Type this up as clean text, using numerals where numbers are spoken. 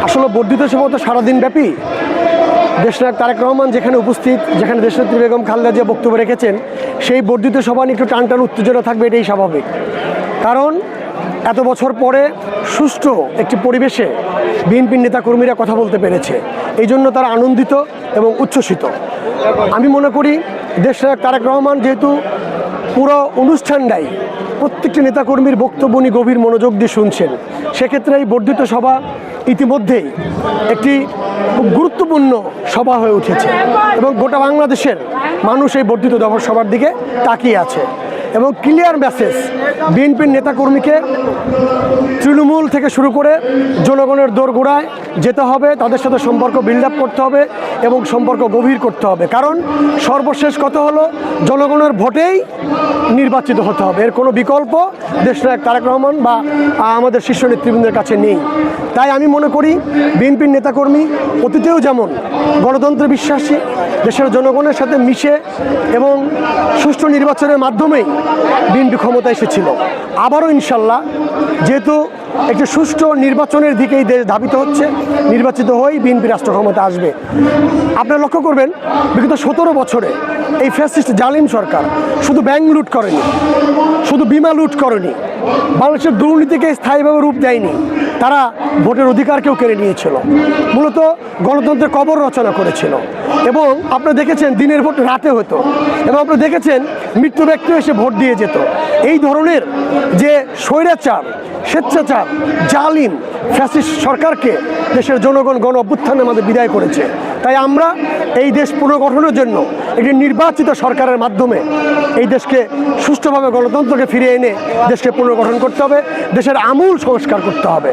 আসলে বর্ধিত সভা তো সারাদিন ব্যাপী। দেশনায়ক তারেক রহমান যেখানে উপস্থিত, যেখানে দেশনেত্রী বেগম খালেদা জিয়া বক্তব্য রেখেছেন, সেই বর্ধিত সভা নিয়ে একটু টান উত্তেজনা থাকবে, এটাই স্বাভাবিক। কারণ এত বছর পরে সুষ্ঠু একটি পরিবেশে বিএনপির নেতাকর্মীরা কথা বলতে পেরেছে, এই জন্য তারা আনন্দিত এবং উচ্ছ্বসিত। আমি মনে করি দেশনায়ক তারেক রহমান যেহেতু পুরো অনুষ্ঠানটাই প্রত্যেকটি নেতাকর্মীর বক্তব্য নিয়ে গভীর মনোযোগ দিয়ে শুনছেন, সেক্ষেত্রে এই বর্ধিত সভা ইতিমধ্যেই একটি খুব গুরুত্বপূর্ণ সভা হয়ে উঠেছে এবং গোটা বাংলাদেশের মানুষ এই বর্ধিত সভার দিকে তাকিয়ে আছে। এবং ক্লিয়ার মেসেজ, বিএনপির নেতাকর্মীকে তৃণমূল থেকে শুরু করে জনগণের দোরগোড়ায় যেতে হবে, তাদের সাথে সম্পর্ক বিল্ড আপ করতে হবে এবং সম্পর্ক গভীর করতে হবে। কারণ সর্বশেষ কথা হলো জনগণের ভোটেই নির্বাচিত হতে হবে, এর কোনো বিকল্প দেশনায়ক তারেক রহমান বা আমাদের শীর্ষ নেতৃবৃন্দের কাছে নেই। তাই আমি মনে করি বিএনপির নেতাকর্মী অতীতেও যেমন গণতন্ত্রে বিশ্বাসী, দেশের জনগণের সাথে মিশে এবং সুষ্ঠু নির্বাচনের মাধ্যমেই বিএনপি ক্ষমতা এসেছিল, আবারও ইনশাল্লাহ যেহেতু একটি সুষ্ঠু নির্বাচনের দিকেই দেশ ধাবিত হচ্ছে, নির্বাচিত হয়েই বিএনপি রাষ্ট্র ক্ষমতা আসবে। আপনারা লক্ষ্য করবেন বিগত 17 বছরে এই ফ্যাসিস্ট জালিম সরকার শুধু ব্যাংক লুট করেনি, শুধু বিমা লুট করেনি, বাংলাদেশের দুর্নীতিকে স্থায়ীভাবে রূপ দেয়নি, তারা ভোটের অধিকারকেও কেড়ে নিয়েছিল, মূলত গণতন্ত্রের কবর রচনা করেছিল। এবং আপনারা দেখেছেন দিনের ভোট রাতে হতো এবং আপনারা দেখেছেন মৃত্যু ব্যক্তি এসে ভোট দিয়ে যেত। এই ধরনের যে স্বৈরাচার, স্বেচ্ছাচার, জালিম ফ্যাসিস্ট সরকারকে দেশের জনগণ গণ অভ্যুত্থানের মধ্যে বিদায় করেছে। তাই আমরা এই দেশ পুনর্গঠনের জন্য একটি নির্বাচিত সরকারের মাধ্যমে এই দেশকে সুষ্ঠুভাবে গণতন্ত্রকে ফিরিয়ে এনে দেশকে পুনর্গঠন করতে হবে, দেশের আমূল সংস্কার করতে হবে।